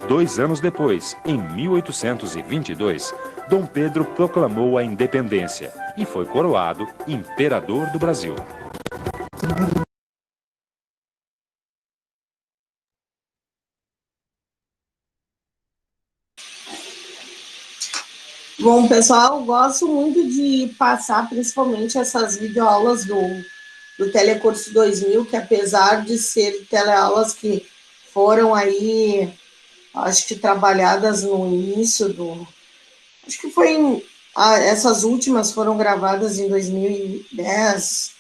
E: 2 anos depois, em 1822, Dom Pedro proclamou a independência e foi coroado imperador do Brasil.
A: Bom, pessoal, eu gosto muito de passar principalmente essas videoaulas do Telecurso 2000, que apesar de ser teleaulas que foram aí, acho que trabalhadas no início acho que essas últimas foram gravadas em 2010,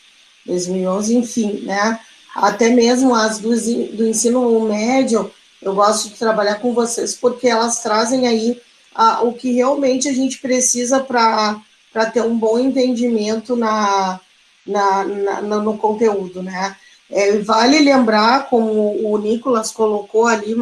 A: 2011, enfim, né? Até mesmo as do ensino médio, eu gosto de trabalhar com vocês porque elas trazem aí o que realmente a gente precisa para ter um bom entendimento no conteúdo, né? Vale lembrar, como o Nicolas colocou ali,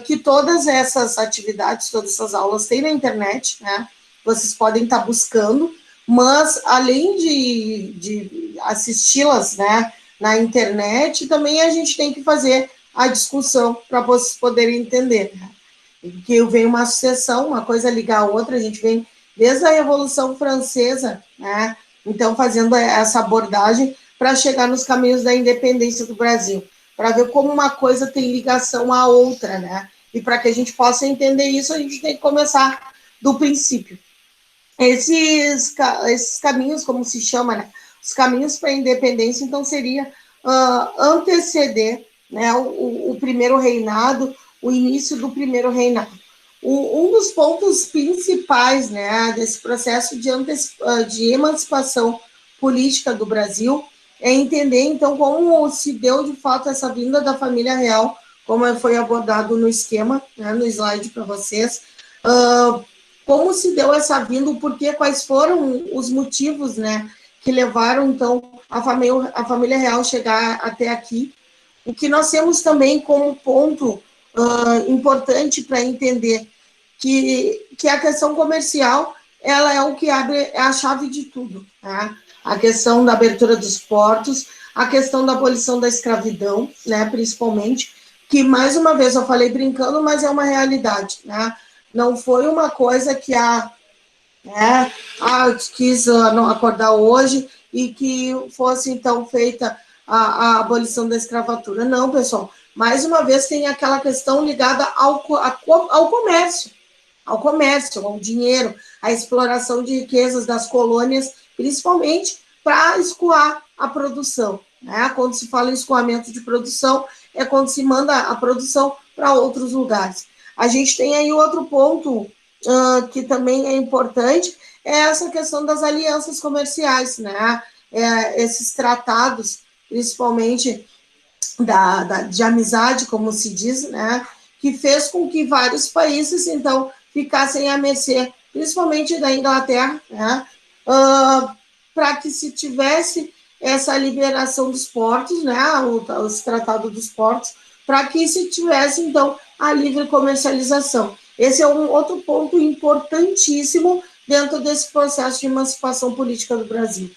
A: que todas essas atividades, todas essas aulas tem na internet, né? Vocês podem estar buscando, mas além de assisti-las, né, na internet, também a gente tem que fazer a discussão para vocês poderem entender, né? Que vem uma sucessão, uma coisa ligar a outra, a gente vem desde a Revolução Francesa, né? Então, fazendo essa abordagem para chegar nos caminhos da independência do Brasil, para ver como uma coisa tem ligação à outra, né? E para que a gente possa entender isso, a gente tem que começar do princípio. Esses caminhos, como se chama, né? Os caminhos para a independência, então, seria anteceder, né, o primeiro reinado, o início do primeiro reinado. Um dos pontos principais, né, desse processo de emancipação política do Brasil é entender, então, como se deu, de fato, essa vinda da família real, como foi abordado no esquema, né, no slide para vocês, como se deu essa vinda, o porquê, quais foram os motivos, né, que levaram, então, a família real chegar até aqui. O que nós temos também como ponto importante para entender que a questão comercial, ela é o que abre a chave de tudo, tá? A questão da abertura dos portos, a questão da abolição da escravidão, né, principalmente, que, mais uma vez, eu falei brincando, mas é uma realidade, né? Não foi uma coisa que né? Quis não acordar hoje e que fosse, então, feita a abolição da escravatura. Não, pessoal, mais uma vez tem aquela questão ligada ao comércio, ao dinheiro, à exploração de riquezas das colônias, principalmente para escoar a produção, né? Quando se fala em escoamento de produção, é quando se manda a produção para outros lugares. A gente tem aí outro ponto que também é importante, é essa questão das alianças comerciais, né? Esses tratados, principalmente de amizade, como se diz, né? Que fez com que vários países, então, ficassem à mercê, principalmente da Inglaterra, né? Para que se tivesse essa liberação dos portos, né? Os tratados dos portos, para que se tivesse, então, a livre comercialização. Esse é um outro ponto importantíssimo dentro desse processo de emancipação política do Brasil.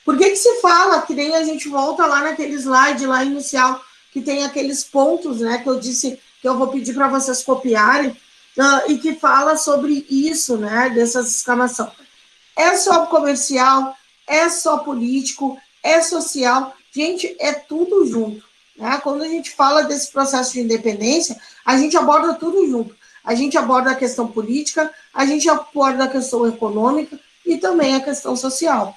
A: Por que se fala, que nem a gente volta lá naquele slide lá inicial, que tem aqueles pontos, né, que eu disse que eu vou pedir para vocês copiarem, e que fala sobre isso, né, dessas exclamações. É só comercial, é só político, é social, gente, é tudo junto, né? Quando a gente fala desse processo de independência, a gente aborda tudo junto. A gente aborda a questão política, a gente aborda a questão econômica e também a questão social.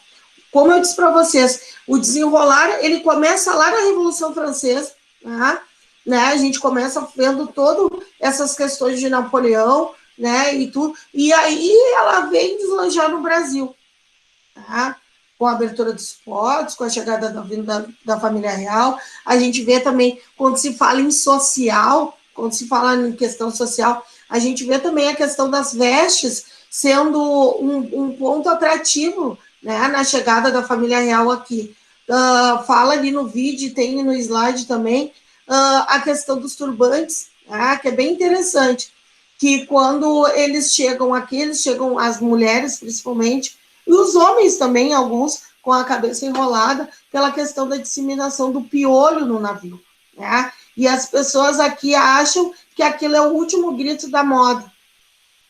A: Como eu disse para vocês, o desenrolar, ele começa lá na Revolução Francesa, né? A gente começa vendo todas essas questões de Napoleão, né, e tudo, e aí ela vem deslanchar no Brasil, tá? Com a abertura dos portos, com a chegada da família real. A gente vê também, quando se fala em social, quando se fala em questão social, a gente vê também a questão das vestes sendo um ponto atrativo, né, na chegada da família real aqui. Fala ali no vídeo, tem no slide também, a questão dos turbantes, que é bem interessante, que quando eles chegam aqui, as mulheres principalmente, e os homens também, alguns, com a cabeça enrolada, pela questão da disseminação do piolho no navio, né? E as pessoas aqui acham que aquilo é o último grito da moda,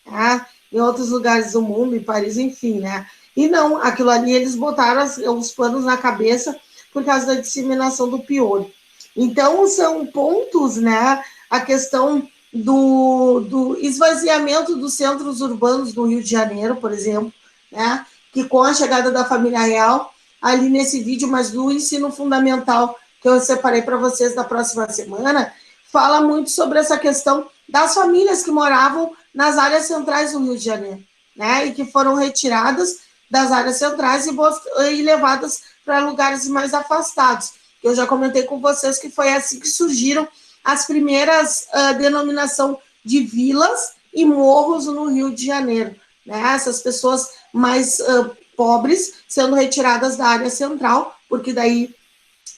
A: né? Em outros lugares do mundo, em Paris, enfim, né? E não, aquilo ali eles botaram os panos na cabeça por causa da disseminação do piolho. Então, são pontos, né? A questão do esvaziamento dos centros urbanos do Rio de Janeiro, por exemplo, né? Que com a chegada da família real, ali nesse vídeo, mas do ensino fundamental, que eu separei para vocês da próxima semana, fala muito sobre essa questão das famílias que moravam nas áreas centrais do Rio de Janeiro, né? E que foram retiradas das áreas centrais e levadas para lugares mais afastados. Eu já comentei com vocês que foi assim que surgiram as primeiras denominação de vilas e morros no Rio de Janeiro, né? Essas pessoas mais pobres sendo retiradas da área central, porque daí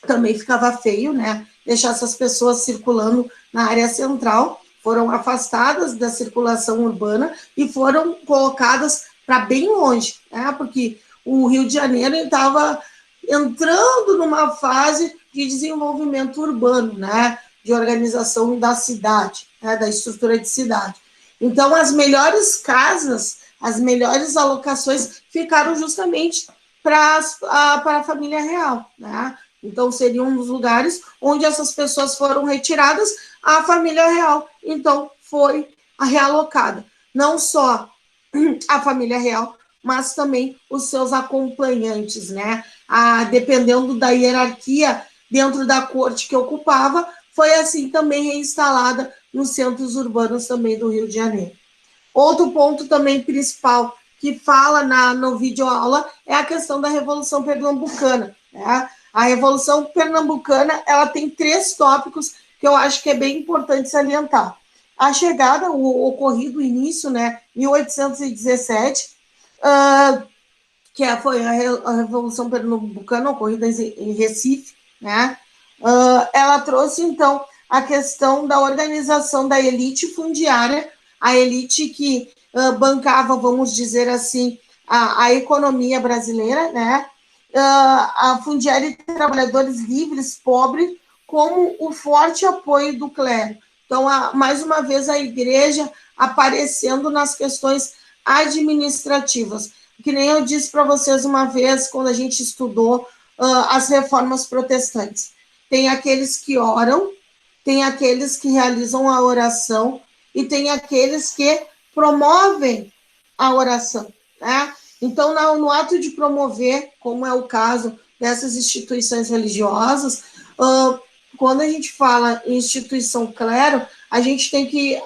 A: também ficava feio, né? Deixar essas pessoas circulando na área central, foram afastadas da circulação urbana e foram colocadas para bem longe, né? Porque o Rio de Janeiro estava entrando numa fase de desenvolvimento urbano, né? De organização da cidade, né? Da estrutura de cidade. Então, as melhores casas, as melhores alocações ficaram justamente para a família real, né? Então, seriam um dos lugares onde essas pessoas foram retiradas, a família real, então, foi realocada. Não só a família real, mas também os seus acompanhantes, né? Dependendo da hierarquia dentro da corte que ocupava, foi assim também reinstalada nos centros urbanos também do Rio de Janeiro. Outro ponto também principal que fala no vídeo aula é a questão da Revolução Pernambucana, né? A Revolução Pernambucana, ela tem 3 tópicos que eu acho que é bem importante salientar. A chegada, o ocorrido início, né, 1817, que foi a Revolução Pernambucana, ocorrida em Recife, né? Ela trouxe, então, a questão da organização da elite fundiária, a elite que bancava, vamos dizer assim, a economia brasileira, né? A fundiária e trabalhadores livres, pobres, como o forte apoio do clero. Então, mais uma vez, a igreja aparecendo nas questões administrativas. Que nem eu disse para vocês uma vez, quando a gente estudou as reformas protestantes. Tem aqueles que oram, tem aqueles que realizam a oração e tem aqueles que promovem a oração, né? Então, no ato de promover, como é o caso dessas instituições religiosas, quando a gente fala em instituição clero, a gente tem que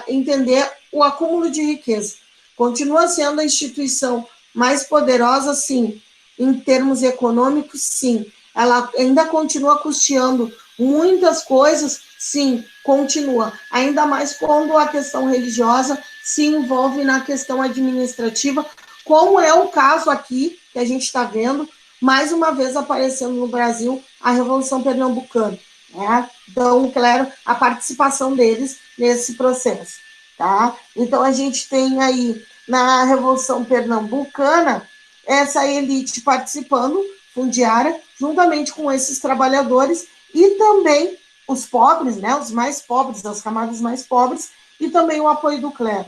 A: entender o acúmulo de riqueza. Continua sendo a instituição mais poderosa, sim. Em termos econômicos, sim. Ela ainda continua custeando muitas coisas, sim, continua. Ainda mais quando a questão religiosa se envolve na questão administrativa, como é o caso aqui, que a gente está vendo, mais uma vez aparecendo no Brasil, a Revolução Pernambucana. Né? Então, claro, a participação deles nesse processo. Tá? Então, a gente tem aí, na Revolução Pernambucana, essa elite participando, fundiária, juntamente com esses trabalhadores, e também os pobres, né, os mais pobres, as camadas mais pobres, e também o apoio do clero.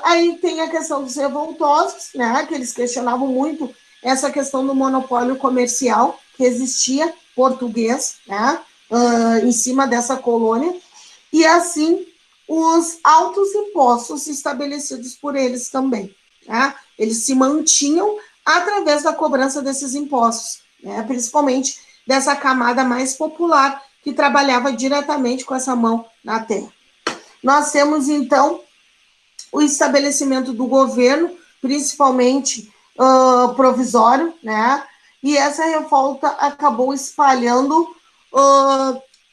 A: Aí tem a questão dos revoltosos, né, que eles questionavam muito essa questão do monopólio comercial que existia, português, né, em cima dessa colônia, e assim os altos impostos estabelecidos por eles também. Né? Eles se mantinham através da cobrança desses impostos, né? Principalmente dessa camada mais popular que trabalhava diretamente com essa mão na terra. Nós temos, então, o estabelecimento do governo, principalmente provisório, né? E essa revolta acabou espalhando,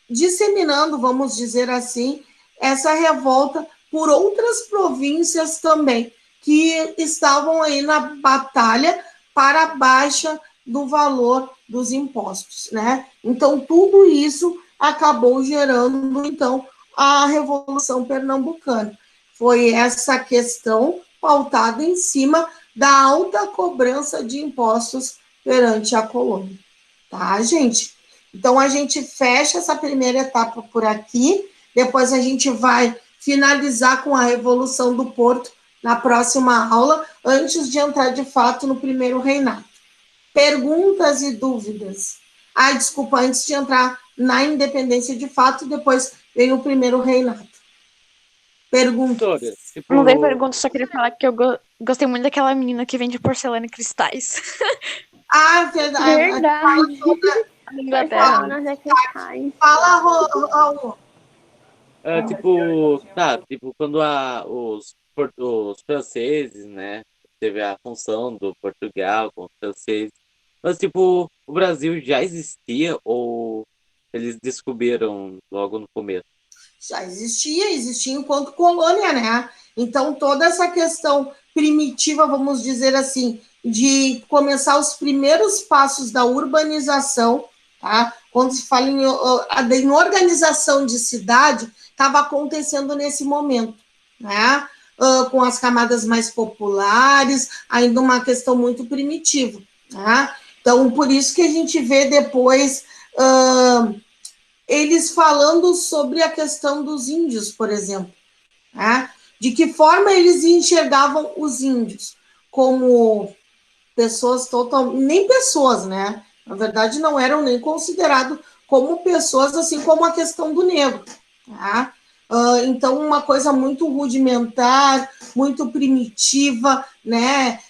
A: disseminando, vamos dizer assim, essa revolta por outras províncias também, que estavam aí na batalha para a baixa do valor dos impostos, né? Então, tudo isso acabou gerando, então, a Revolução Pernambucana. Foi essa questão pautada em cima da alta cobrança de impostos perante a colônia. Tá, gente? Então, a gente fecha essa primeira etapa por aqui, depois a gente vai finalizar com a Revolução do Porto na próxima aula, antes de entrar de fato no primeiro reinado. Perguntas e dúvidas? Desculpa, antes de entrar na independência de fato, depois vem o primeiro reinado. Perguntas?
L: Não tem pergunta, só queria falar que eu gostei muito daquela menina que vende porcelana e cristais.
A: Verdade.
L: Na Inglaterra.
A: Fala, Raul.
M: Quando os franceses, né, teve a função do Portugal com os franceses, mas, o Brasil já existia ou eles descobriram logo no começo?
A: Já existia enquanto colônia, né? Então, toda essa questão primitiva, vamos dizer assim, de começar os primeiros passos da urbanização, tá? Quando se fala em organização de cidade, estava acontecendo nesse momento, né? Com as camadas mais populares, ainda uma questão muito primitiva, né? Então, por isso que a gente vê depois eles falando sobre a questão dos índios, por exemplo, né? De que forma eles enxergavam os índios como pessoas nem pessoas, né? Na verdade, não eram nem considerados como pessoas, assim como a questão do negro, tá? Então, uma coisa muito rudimentar, muito primitiva, né?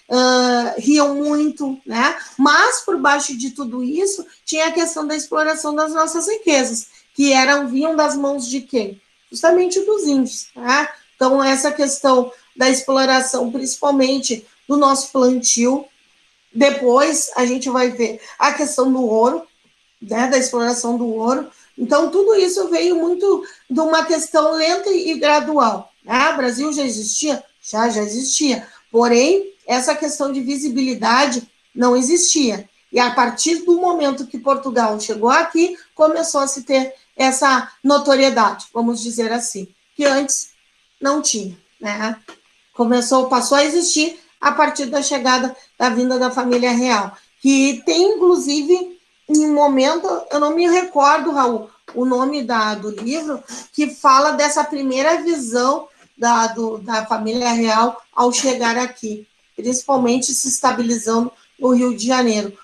A: Riam muito, né? Mas, por baixo de tudo isso, tinha a questão da exploração das nossas riquezas, que vinham das mãos de quem? Justamente dos índios, né? Então, essa questão da exploração, principalmente do nosso plantio. Depois, a gente vai ver a questão do ouro, né? Da exploração do ouro. Então, tudo isso veio muito de uma questão lenta e gradual. O Brasil já existia? Já existia. Porém, essa questão de visibilidade não existia. E a partir do momento que Portugal chegou aqui, começou a se ter essa notoriedade, vamos dizer assim, que antes não tinha, né? Passou a existir a partir da chegada, da vinda da família real, que tem, inclusive, em um momento, eu não me recordo, Raul, o nome do livro, que fala dessa primeira visão da família real ao chegar aqui, principalmente se estabilizando no Rio de Janeiro.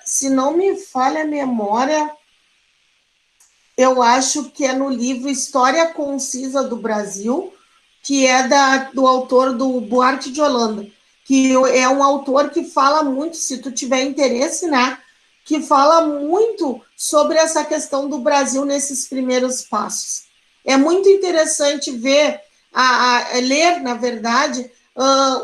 A: Se não me falha a memória, eu acho que é no livro História Concisa do Brasil, que é do autor do Buarque de Holanda, que é um autor que fala muito, se tu tiver interesse, né, que fala muito sobre essa questão do Brasil nesses primeiros passos. É muito interessante ver, ler, na verdade,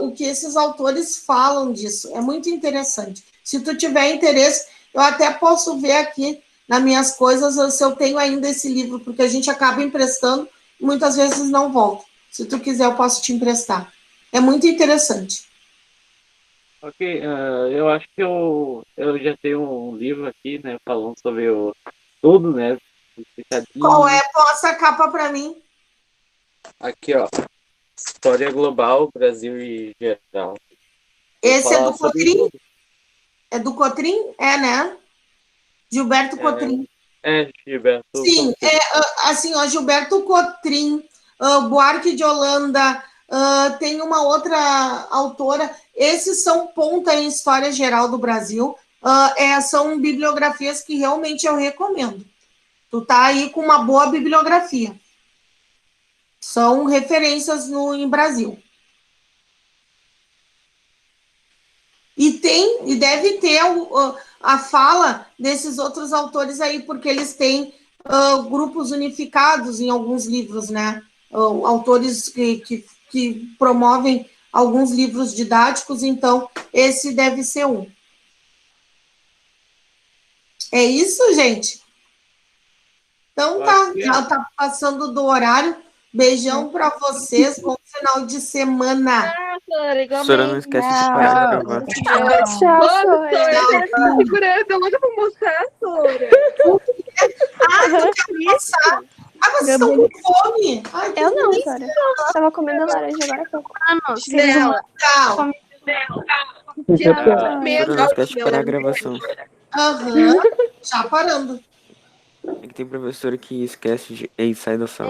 A: o que esses autores falam disso. É muito interessante. Se tu tiver interesse, eu até posso ver aqui nas minhas coisas se eu tenho ainda esse livro, porque a gente acaba emprestando e muitas vezes não volta. Se tu quiser, eu posso te emprestar. É muito interessante.
M: Ok, eu acho que eu já tenho um livro aqui, né, falando sobre tudo, né?
A: Qual é? Posta a capa para mim.
M: Aqui, ó. História Global, Brasil e Geral.
A: Esse é do Cotrim? É do Cotrim? É, né? Gilberto Cotrim.
M: Gilberto.
A: Sim, assim, ó, Gilberto Cotrim, Buarque de Holanda, tem uma outra autora. Esses são ponta em história geral do Brasil. São bibliografias que realmente eu recomendo. Tu tá aí com uma boa bibliografia. São referências em Brasil. E deve ter a fala desses outros autores aí, porque eles têm grupos unificados em alguns livros, né? Autores que promovem alguns livros didáticos, então esse deve ser um. É isso, gente? Então tá, já tá passando do horário. Beijão para vocês, bom final de semana.
N: Professora, não esquece de parar de gravar.
D: Tchau, Sora. Tá segurando, eu nunca vou mostrar, Sora.
A: Tu quer mostrar? Vocês estão com fome?
O: Eu não, Sora. Tava comendo laranja agora há pouco.
A: Tchau.
N: Professora, não esquece de parar a gravação.
A: Já parando.
N: É que tem professor que esquece e sai da sala.